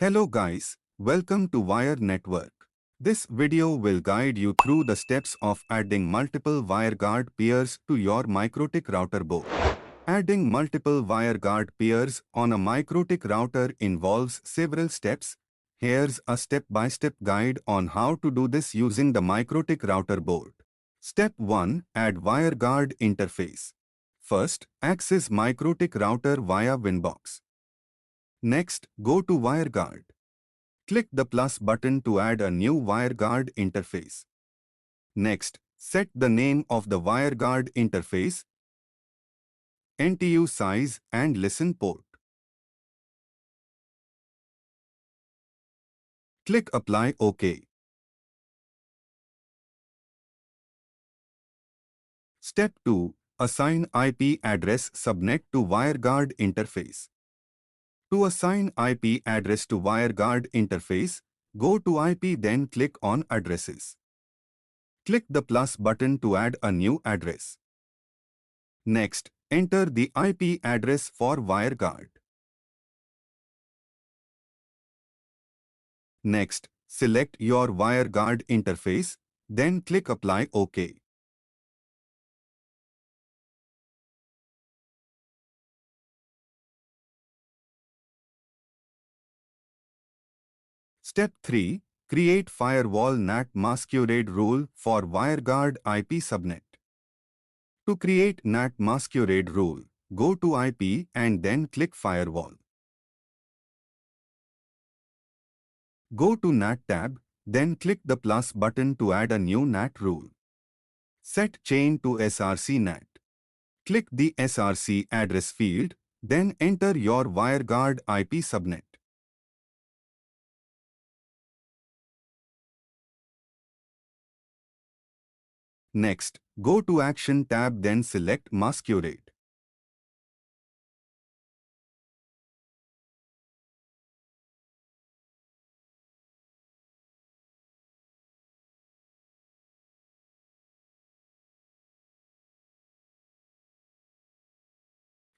Hello guys, welcome to Wire Network. This video will guide you through the steps of adding multiple WireGuard peers to your Mikrotik router board. Adding multiple WireGuard peers on a Mikrotik router involves several steps. Here's a step-by-step guide on how to do this using the Mikrotik router board. Step 1. Add WireGuard Interface. First, access Mikrotik router via Winbox. Next, go to WireGuard. Click the plus button to add a new WireGuard interface. Next, set the name of the WireGuard interface, NTU size and listen port. Click Apply OK. Step 2. Assign IP address subnet to WireGuard interface. To assign IP address to WireGuard interface, go to IP then click on Addresses. Click the plus button to add a new address. Next, enter the IP address for WireGuard. Next, select your WireGuard interface, then click Apply OK. Step 3. Create Firewall NAT Masquerade rule for WireGuard IP subnet. To create NAT Masquerade rule, go to IP and then click Firewall. Go to NAT tab, then click the plus button to add a new NAT rule. Set chain to SRC NAT. Click the SRC address field, then enter your WireGuard IP subnet. Next, go to Action tab then select Masquerade.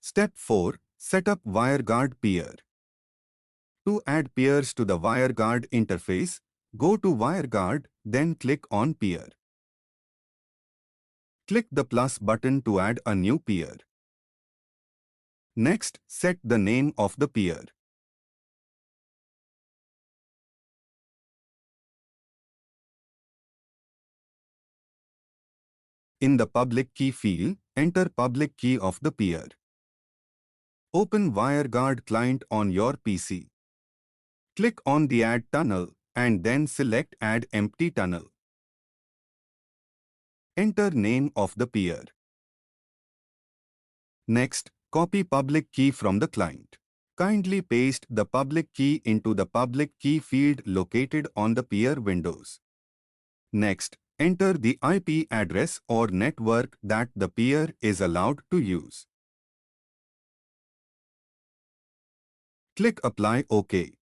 Step 4. Set up WireGuard Peer. To add peers to the WireGuard interface, go to WireGuard, then click on Peer. Click the plus button to add a new peer. Next, set the name of the peer. In the public key field, enter public key of the peer. Open WireGuard client on your PC. Click on the Add Tunnel and then select Add Empty Tunnel. Enter name of the peer. Next, copy public key from the client. Kindly paste the public key into the public key field located on the peer windows. Next, enter the IP address or network that the peer is allowed to use. Click Apply OK.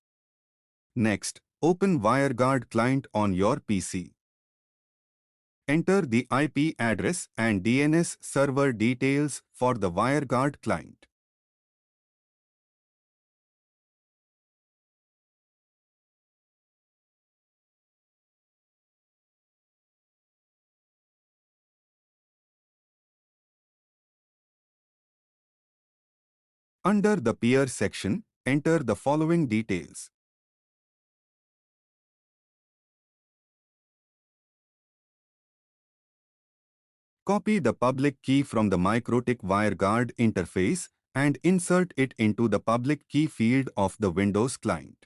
Next, open WireGuard client on your PC. Enter the IP address and DNS server details for the WireGuard client. Under the peer section, enter the following details. Copy the public key from the Mikrotik WireGuard interface and insert it into the public key field of the Windows client.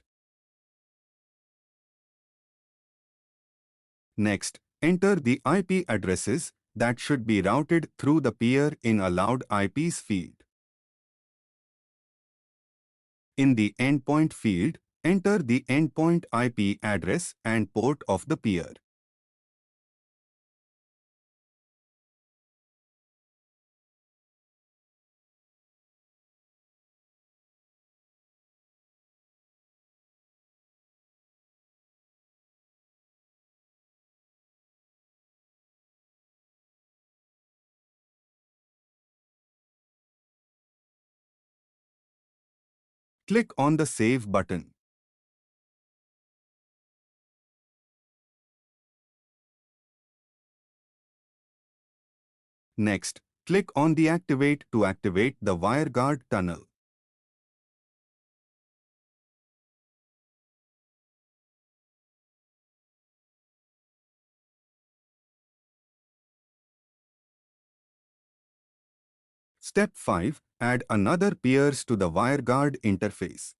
Next, enter the IP addresses that should be routed through the peer in Allowed IPs field. In the Endpoint field, enter the endpoint IP address and port of the peer. Click on the Save button. Next, click on the Activate to activate the WireGuard tunnel. Step 5. Add another peers to the WireGuard interface.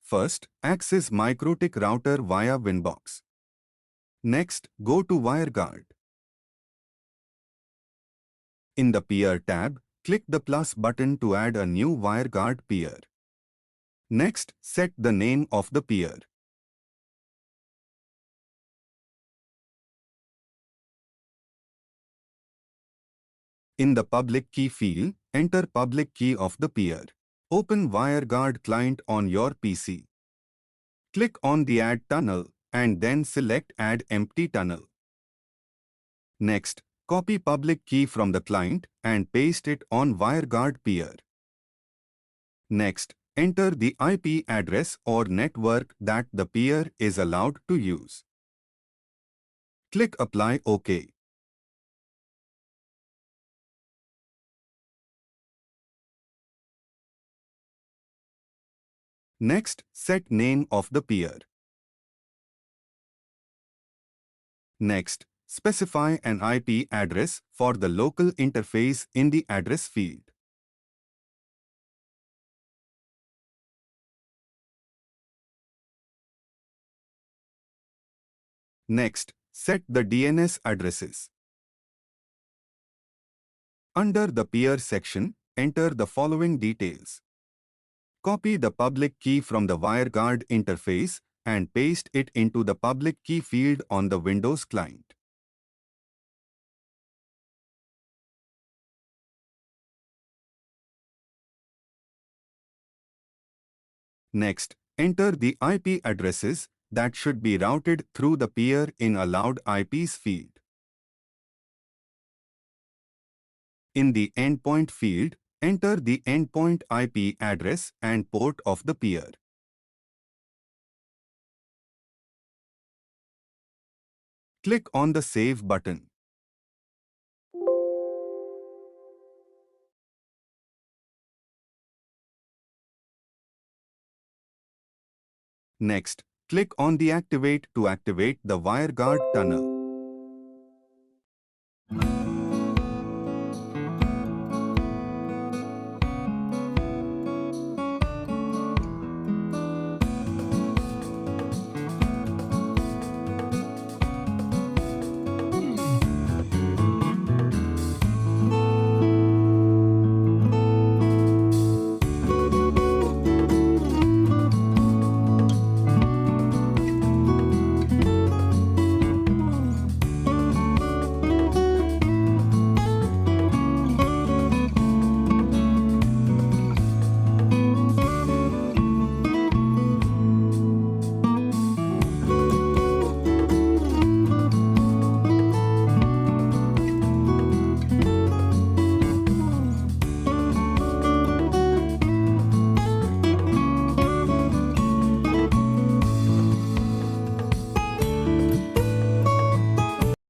First, access Mikrotik router via Winbox. Next, go to WireGuard. In the Peer tab, click the plus button to add a new WireGuard peer. Next, set the name of the peer. In the public key field, enter public key of the peer. Open WireGuard client on your PC. Click on the Add Tunnel and then select Add Empty Tunnel. Next, copy public key from the client and paste it on WireGuard peer. Next, enter the IP address or network that the peer is allowed to use. Click Apply OK. Next, set name of the peer. Next, specify an IP address for the local interface in the address field. Next, set the DNS addresses. Under the peer section, enter the following details. Copy the public key from the WireGuard interface and paste it into the public key field on the Windows client. Next, enter the IP addresses that should be routed through the peer in Allowed IPs field. In the Endpoint field, enter the endpoint IP address and port of the peer. Click on the Save button. Next, click on the Activate to activate the WireGuard tunnel.